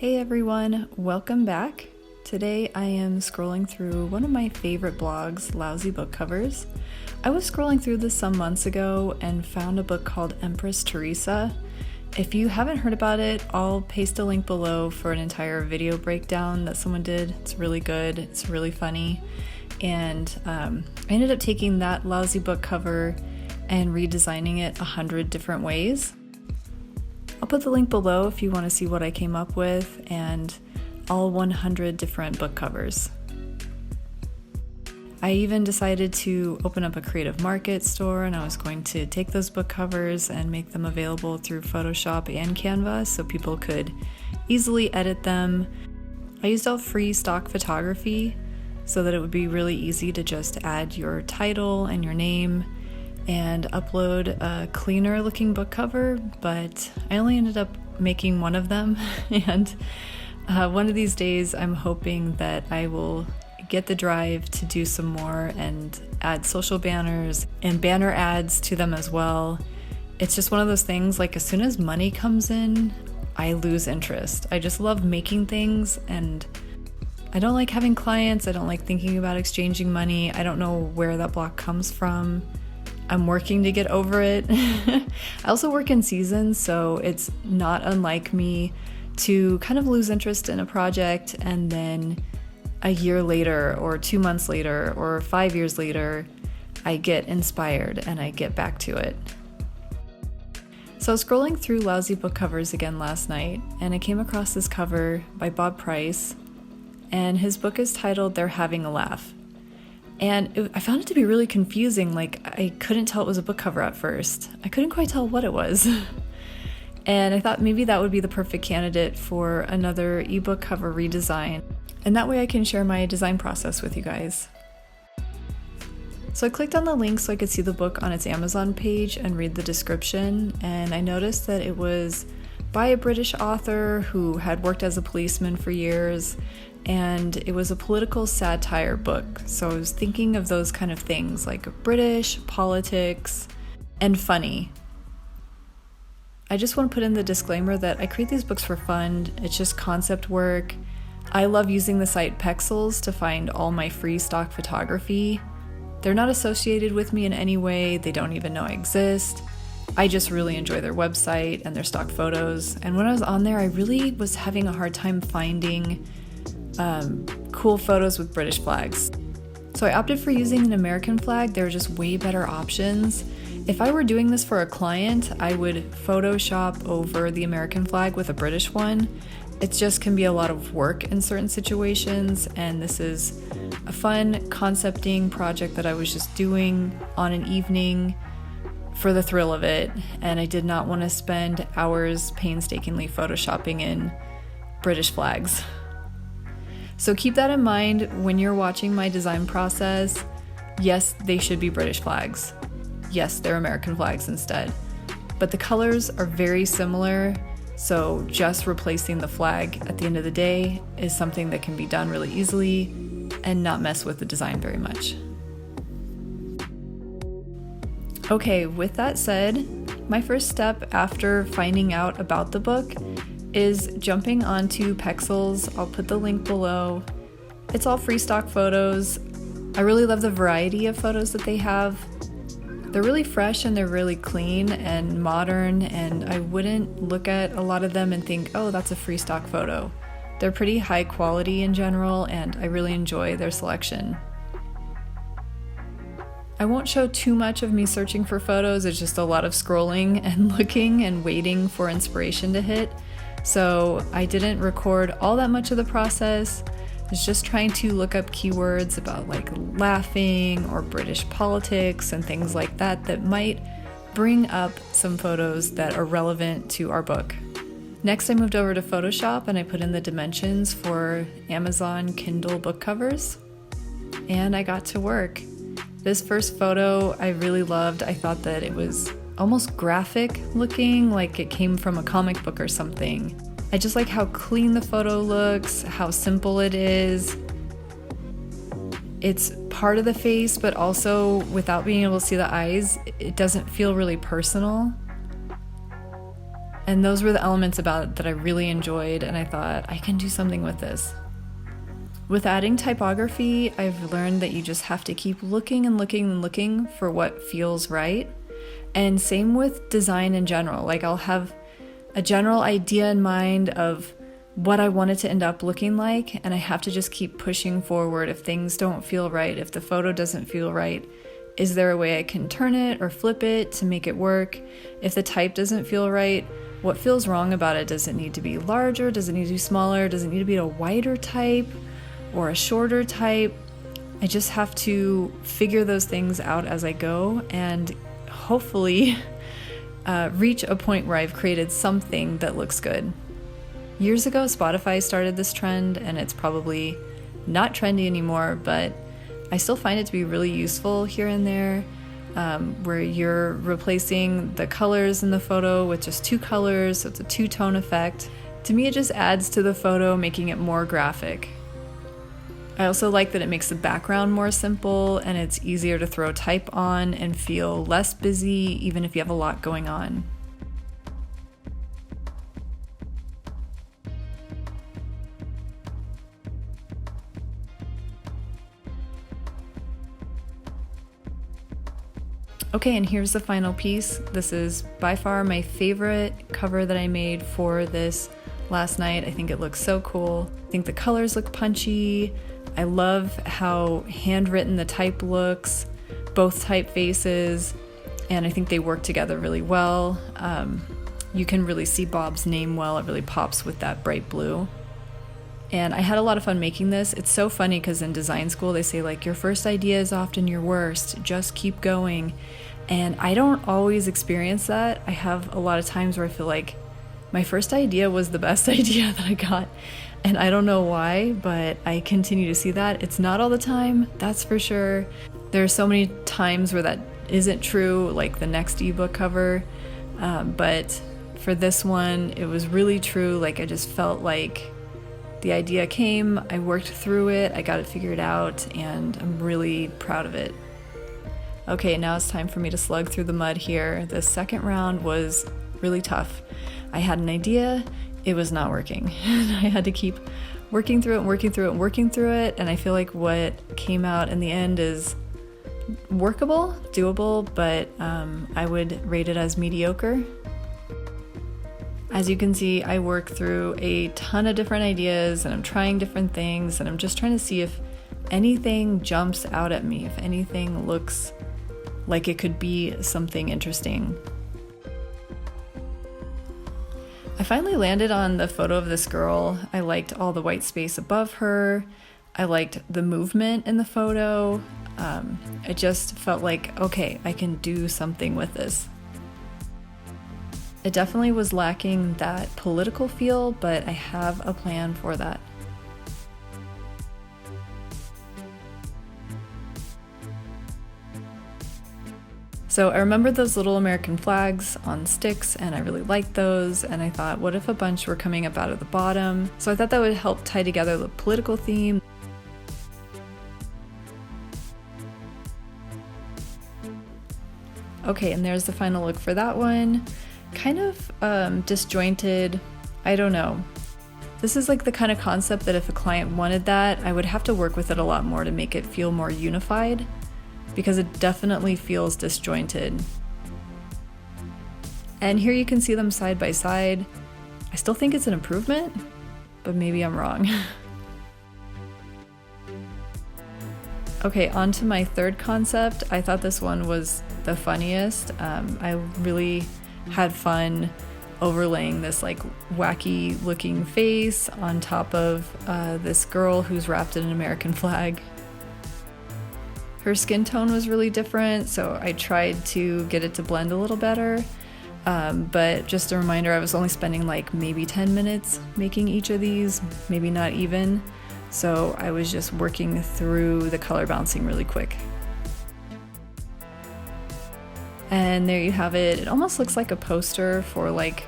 Hey everyone, welcome back. Today I am scrolling through one of my favorite blogs, Lousy Book Covers. I was scrolling through this some months ago and found a book called Empress Teresa. If you haven't heard about it, I'll paste a link below for an entire video breakdown that someone did. It's really good, it's really funny. And I ended up taking that Lousy book cover and redesigning it 100 different ways. I'll put the link below if you want to see what I came up with and all 100 different book covers. I even decided to open up a creative market store, and I was going to take those book covers and make them available through Photoshop and Canva so people could easily edit them. I used all free stock photography so that it would be really easy to just add your title and your name and upload a cleaner looking book cover, but I only ended up making one of them. And one of these days I'm hoping that I will get the drive to do some more and add social banners and banner ads to them as well. It's just one of those things, like as soon as money comes in, I lose interest. I just love making things, and I don't like having clients. I don't like thinking about exchanging money. I don't know where that block comes from. I'm working to get over it. I also work in seasons, so it's not unlike me to kind of lose interest in a project and then a year later or 2 months later or 5 years later, I get inspired and I get back to it. So I was scrolling through Lousy book covers again last night, and I came across this cover by Bob Price, and his book is titled They're Having a Laugh. And I found it to be really confusing. Like, I couldn't tell it was a book cover at first. I couldn't quite tell what it was. And I thought maybe that would be the perfect candidate for another ebook cover redesign. And that way I can share my design process with you guys. So I clicked on the link so I could see the book on its Amazon page and read the description. And I noticed that it was by a British author who had worked as a policeman for years. And it was a political satire book. So I was thinking of those kind of things, like British, politics, and funny. I just want to put in the disclaimer that I create these books for fun. It's just concept work. I love using the site Pexels to find all my free stock photography. They're not associated with me in any way. They don't even know I exist. I just really enjoy their website and their stock photos. And when I was on there, I really was having a hard time finding cool photos with British flags. So I opted for using an American flag. There were just way better options. If I were doing this for a client, I would Photoshop over the American flag with a British one. It just can be a lot of work in certain situations, and this is a fun concepting project that I was just doing on an evening for the thrill of it, and I did not want to spend hours painstakingly photoshopping in British flags. So keep that in mind when you're watching my design process. Yes, they should be British flags. Yes, they're American flags instead. But the colors are very similar, so just replacing the flag at the end of the day is something that can be done really easily and not mess with the design very much. Okay, with that said, my first step after finding out about the book is jumping onto Pexels. I'll put the link below. It's all free stock photos. I really love the variety of photos that they have. They're really fresh and they're really clean and modern, and I wouldn't look at a lot of them and think, oh, that's a free stock photo. They're pretty high quality in general, and I really enjoy their selection. I won't show too much of me searching for photos. It's just a lot of scrolling and looking and waiting for inspiration to hit. So I didn't record all that much of the process. I was just trying to look up keywords about like laughing or British politics and things like that that might bring up some photos that are relevant to our book. Next, I moved over to Photoshop and I put in the dimensions for Amazon Kindle book covers, and I got to work. This first photo I really loved. I thought that it was almost graphic looking, like it came from a comic book or something. I just like how clean the photo looks, how simple it is. It's part of the face, but also without being able to see the eyes, it doesn't feel really personal. And those were the elements about it that I really enjoyed, and I thought, I can do something with this. With adding typography, I've learned that you just have to keep looking and looking and looking for what feels right. And same with design in general. Like, I'll have a general idea in mind of what I want it to end up looking like, and I have to just keep pushing forward. If things don't feel right, if the photo doesn't feel right, is there a way I can turn it or flip it to make it work? If the type doesn't feel right, what feels wrong about it? Does it need to be larger? Does it need to be smaller? Does it need to be a wider type or a shorter type? I just have to figure those things out as I go, and hopefully reach a point where I've created something that looks good. Years ago, Spotify started this trend, and it's probably not trendy anymore, but I still find it to be really useful here and there, where you're replacing the colors in the photo with just 2 colors, so it's a 2-tone effect. To me, it just adds to the photo, making it more graphic. I also like that it makes the background more simple, and it's easier to throw type on and feel less busy, even if you have a lot going on. Okay, and here's the final piece. This is by far my favorite cover that I made for this last night. I think it looks so cool. I think the colors look punchy. I love how handwritten the type looks, both typefaces, and I think they work together really well. You can really see Bob's name well. It really pops with that bright blue. And I had a lot of fun making this. It's so funny because in design school they say, like, your first idea is often your worst, just keep going. And I don't always experience that. I have a lot of times where I feel like my first idea was the best idea that I got. And I don't know why, but I continue to see that. It's not all the time, that's for sure. There are so many times where that isn't true, like the next ebook cover. But for this one, it was really true. Like, I just felt like the idea came, I worked through it, I got it figured out, and I'm really proud of it. Okay, now it's time for me to slug through the mud here. The second round was really tough. I had an idea, it was not working. I had to keep working through it, and I feel like what came out in the end is workable, doable, but I would rate it as mediocre. As you can see, I work through a ton of different ideas, and I'm trying different things, and I'm just trying to see if anything jumps out at me, if anything looks like it could be something interesting. I finally landed on the photo of this girl. I liked all the white space above her. I liked the movement in the photo. It just felt like, okay, I can do something with this. It definitely was lacking that political feel, but I have a plan for that. So I remember those little American flags on sticks, and I really liked those, and I thought, what if a bunch were coming up out of the bottom? So I thought that would help tie together the political theme. Okay, and there's the final look for that one. Kind of disjointed, I don't know. This is like the kind of concept that if a client wanted that, I would have to work with it a lot more to make it feel more unified, because it definitely feels disjointed. And here you can see them side by side. I still think it's an improvement, but maybe I'm wrong. Okay, on to my third concept. I thought this one was the funniest. I really had fun overlaying this like wacky looking face on top of this girl who's wrapped in an American flag. Her skin tone was really different, so I tried to get it to blend a little better. But just a reminder, I was only spending like maybe 10 minutes making each of these, maybe not even. So I was just working through the color balancing really quick. And there you have it. It almost looks like a poster for like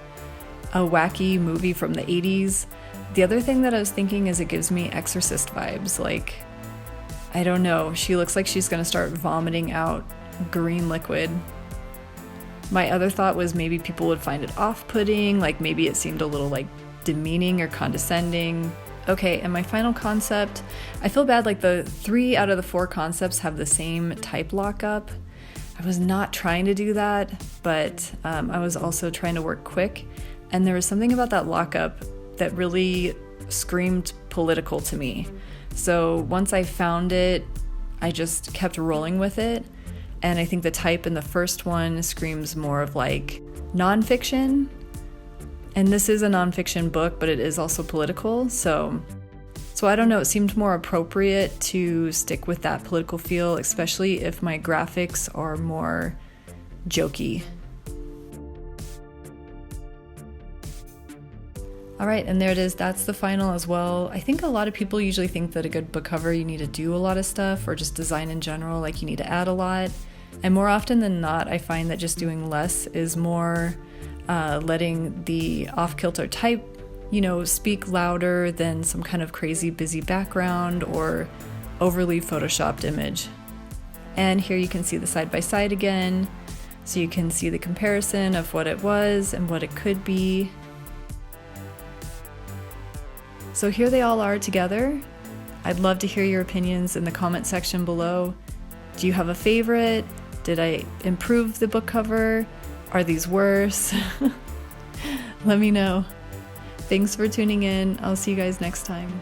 a wacky movie from the 80s. The other thing that I was thinking is it gives me Exorcist vibes. Like, I don't know, she looks like she's gonna start vomiting out green liquid. My other thought was maybe people would find it off-putting, like maybe it seemed a little like demeaning or condescending. Okay, and my final concept, I feel bad, like the 3 out of the 4 concepts have the same type lockup. I was not trying to do that, but I was also trying to work quick, and there was something about that lockup that really screamed political to me. So once I found it, I just kept rolling with it, and I think the type in the first one screams more of like nonfiction. And this is a nonfiction book, but it is also political, so I don't know, it seemed more appropriate to stick with that political feel, especially if my graphics are more jokey. All right, and there it is, that's the final as well. I think a lot of people usually think that a good book cover, you need to do a lot of stuff, or just design in general, like you need to add a lot. And more often than not, I find that just doing less is more. Letting the off-kilter type, speak louder than some kind of crazy busy background or overly photoshopped image. And here you can see the side-by-side again, so you can see the comparison of what it was and what it could be. So here they all are together. I'd love to hear your opinions in the comment section below. Do you have a favorite? Did I improve the book cover? Are these worse? Let me know. Thanks for tuning in. I'll see you guys next time.